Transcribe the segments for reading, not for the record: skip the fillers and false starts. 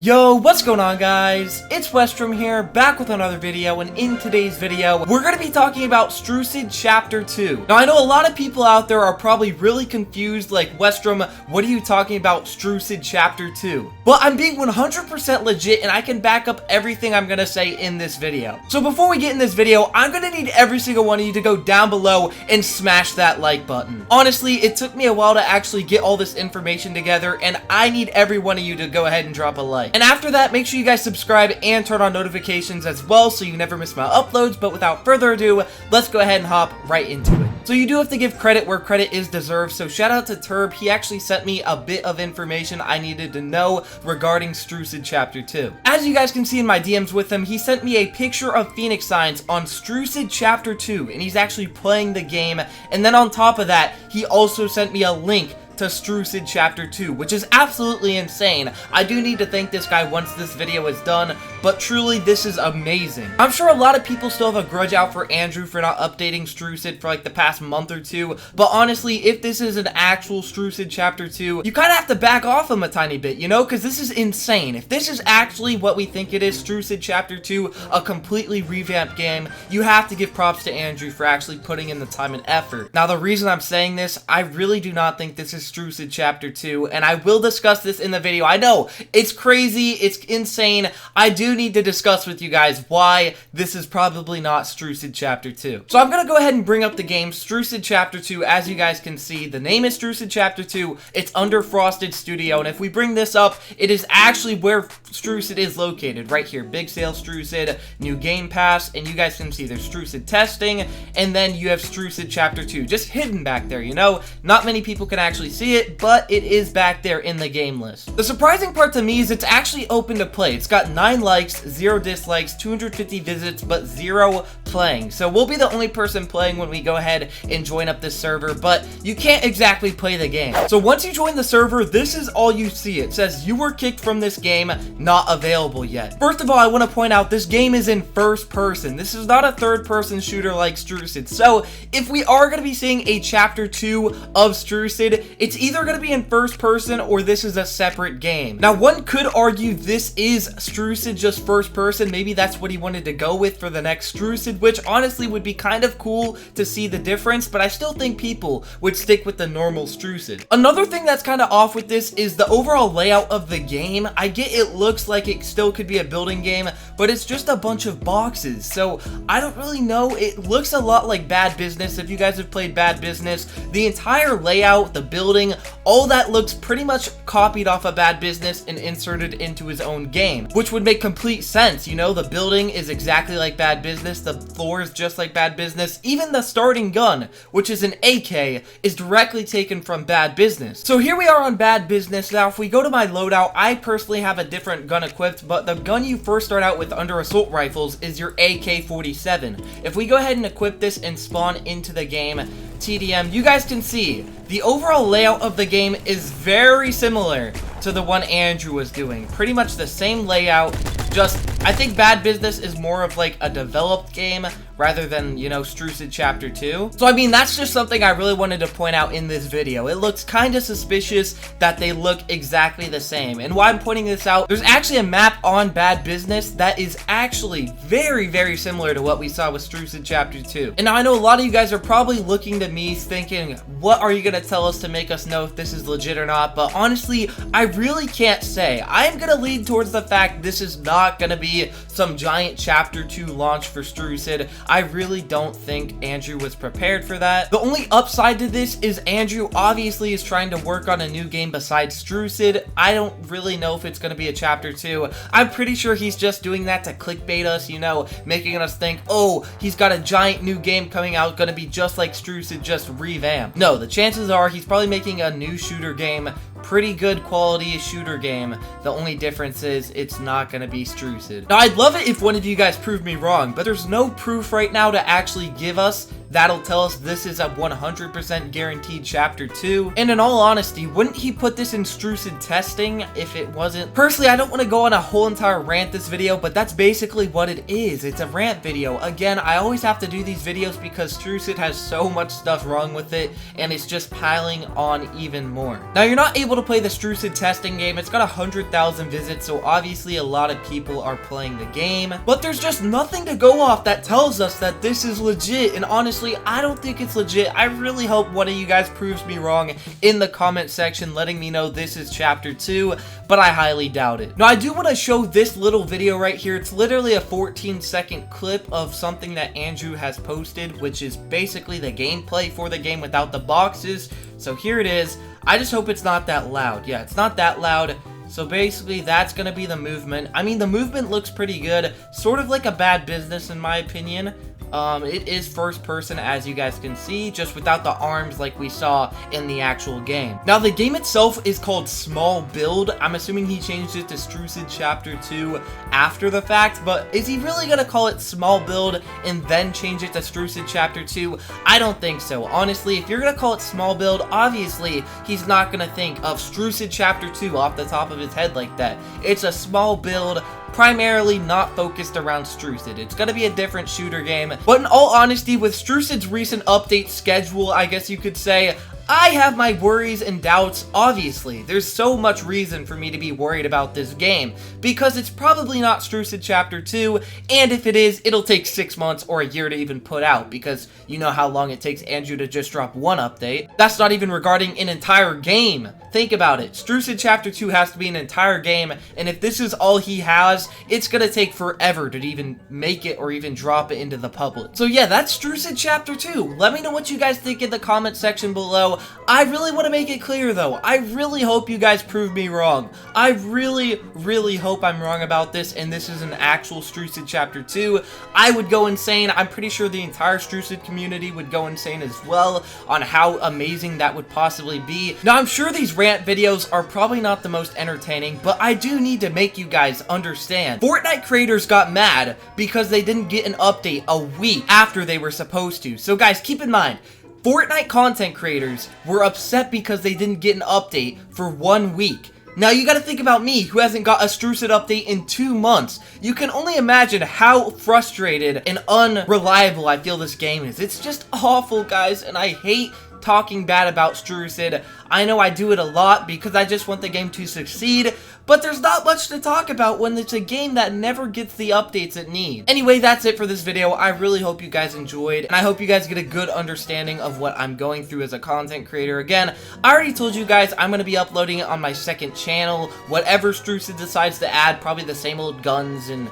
Yo, what's going on guys? It's Westrom here, back with another video, and in today's video, we're going to be talking about Strucid Chapter 2. Now, I know a lot of people out there are probably really confused, like, Westrom, what are you talking about Strucid Chapter 2? But I'm being 100% legit, and I can back up everything I'm going to say in this video. So before we get in this video, I'm going to need every single one of you to go down below and smash that like button. Honestly, it took me a while to actually get all this information together, and I need every one of you to go ahead and drop a like. And after that, make sure you guys subscribe and turn on notifications as well so you never miss my uploads. But without further ado, let's go ahead and hop right into it. So you do have to give credit where credit is deserved. So shout out to Turb. He actually sent me a bit of information I needed to know regarding Strucid Chapter 2. As you guys can see in my DMs with him, he sent me a picture of Phoenix signs on Strucid Chapter 2, and he's actually playing the game. And then on top of that, he also sent me a link to Strucid Chapter 2, which is absolutely insane. I do need to thank this guy once this video is done, but truly, this is amazing. I'm sure a lot of people still have a grudge out for Andrew for not updating Strucid for like the past month or two, but honestly, if this is an actual Strucid Chapter 2, you kind of have to back off him a tiny bit, you know, because this is insane. If this is actually what we think it is, Strucid Chapter 2, a completely revamped game, you have to give props to Andrew for actually putting in the time and effort. Now, the reason I'm saying this, I really do not think this is Strucid Chapter 2, and I will discuss this in the video. I know, it's crazy, it's insane. I do need to discuss with you guys why this is probably not Strucid Chapter 2. So I'm gonna go ahead and bring up the game, Strucid Chapter 2. As you guys can see, the name is Strucid Chapter 2. It's under Frosted Studio, and if we bring this up, it is actually where Strucid is located, right here. Big Sale Strucid, new Game Pass, and you guys can see there's Strucid Testing, and then you have Strucid Chapter 2, just hidden back there, you know? Not many people can actually see it, but it is back there in the game list. The surprising part to me is it's actually open to play. It's got 9 likes, 0 dislikes, 250 visits, but 0 playing. So we'll be the only person playing when we go ahead and join up this server, but you can't exactly play the game. So once you join the server, this is all you see. It says you were kicked from this game, not available yet. First of all, I want to point out this game is in first person. This is not a third person shooter like Strucid. So if we are going to be seeing a chapter 2 of Strucid, it's either going to be in first person or this is a separate game. Now, one could argue this is Strucid just first person. Maybe that's what he wanted to go with for the next Strucid, which honestly would be kind of cool to see the difference, but I still think people would stick with the normal Strucid. Another thing that's kind of off with this is the overall layout of the game. I get it looks like it still could be a building game, but it's just a bunch of boxes, so I don't really know. It looks a lot like Bad Business. If you guys have played Bad Business, the entire layout, the building, all that looks pretty much copied off of Bad Business and inserted into his own game, which would make complete sense. You know, the building is exactly like Bad Business, the floor is just like Bad Business, even the starting gun, which is an AK, is directly taken from Bad Business. So here we are on Bad Business. Now, if we go to my loadout, I personally have a different gun equipped, but the gun you first start out with under assault rifles is your AK-47. If we go ahead and equip this and spawn into the game, TDM, you guys can see the overall layout of the game is very similar to the one Andrew was doing. Pretty much the same layout, just I think Bad Business is more of like a developed game rather than, you know, Strucid Chapter 2. So I mean, that's just something I really wanted to point out in this video. It looks kind of suspicious that they look exactly the same. And why I'm pointing this out, there's actually a map on Bad Business that is actually very, very similar to what we saw with Strucid Chapter 2. And now I know a lot of you guys are probably looking to me thinking, what are you gonna tell us to make us know if this is legit or not? But honestly, I really can't say. I'm gonna lead towards the fact this is not gonna be some giant Chapter 2 launch for Strucid. I really don't think Andrew was prepared for that. The only upside to this is Andrew obviously is trying to work on a new game besides Strucid. I don't really know if it's gonna be a Chapter 2. I'm pretty sure he's just doing that to clickbait us, you know, making us think, oh, he's got a giant new game coming out, gonna be just like Strucid, just revamped. No, the chances are he's probably making a new shooter game, pretty good quality shooter game. The only difference is it's not gonna be Strucid. Now, I'd love it if one of you guys proved me wrong, but there's no proof right now to actually give us that'll tell us this is a 100% guaranteed Chapter 2. And in all honesty, wouldn't he put this in Strucid testing if it wasn't? Personally, I don't want to go on a whole entire rant this video, but that's basically what it is. It's a rant video. Again, I always have to do these videos because Strucid has so much stuff wrong with it, and it's just piling on even more. Now, you're not able to play the Strucid testing game. It's got 100,000 visits, so obviously a lot of people are playing the game, but there's just nothing to go off that tells us that this is legit, and honestly, I don't think it's legit. I really hope one of you guys proves me wrong in the comment section, letting me know this is Chapter 2, but I highly doubt it. Now, I do want to show this little video right here. It's literally a 14-second clip of something that Andrew has posted, which is basically the gameplay for the game without the boxes. So here it is. I just hope it's not that loud. Yeah, it's not that loud. So basically, that's going to be the movement. I mean, the movement looks pretty good. Sort of like a Bad Business, in my opinion. It is first person, as you guys can see, just without the arms like we saw in the actual game. Now, the game itself is called Small Build. I'm assuming he changed it to Strucid Chapter 2 after the fact, but is he really going to call it Small Build and then change it to Strucid Chapter 2? I don't think so. Honestly, if you're going to call it Small Build, obviously, he's not going to think of Strucid Chapter 2 off the top of his head like that. It's a small build, primarily not focused around Strucid. It's gonna be a different shooter game. But in all honesty, with Strucid's recent update schedule, I guess you could say, I have my worries and doubts, obviously. There's so much reason for me to be worried about this game, because it's probably not Strucid Chapter 2, and if it is, it'll take 6 months or a year to even put out, because you know how long it takes Andrew to just drop one update. That's not even regarding an entire game. Think about it. Strucid Chapter 2 has to be an entire game, and if this is all he has, it's gonna take forever to even make it or even drop it into the public. So yeah, that's Strucid Chapter 2. Let me know what you guys think in the comment section below. I really want to make it clear though, I really hope you guys prove me wrong. I really hope I'm wrong about this and this is an actual Strucid Chapter 2. I would go insane. I'm pretty sure the entire Strucid community would go insane as well on how amazing that would possibly be. Now, I'm sure these rant videos are probably not the most entertaining, but I do need to make you guys understand. Fortnite creators got mad because they didn't get an update a week after they were supposed to. So guys, keep in mind, Fortnite content creators were upset because they didn't get an update for 1 week. Now, you gotta think about me, who hasn't got a Strucid update in 2 months. You can only imagine how frustrated and unreliable I feel this game is. It's just awful, guys, and I hate talking bad about Strucid. I know I do it a lot because I just want the game to succeed, but there's not much to talk about when it's a game that never gets the updates it needs. Anyway, that's it for this video. I really hope you guys enjoyed, and I hope you guys get a good understanding of what I'm going through as a content creator. Again, I already told you guys I'm going to be uploading it on my second channel. Whatever Strucid decides to add, probably the same old guns and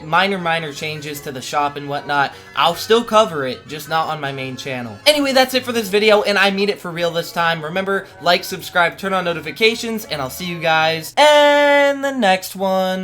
minor changes to the shop and whatnot, I'll still cover it, just not on my main channel. Anyway, that's it for this video, and I mean it for real this time. Remember, like, subscribe, turn on notifications, and I'll see you guys in the next one.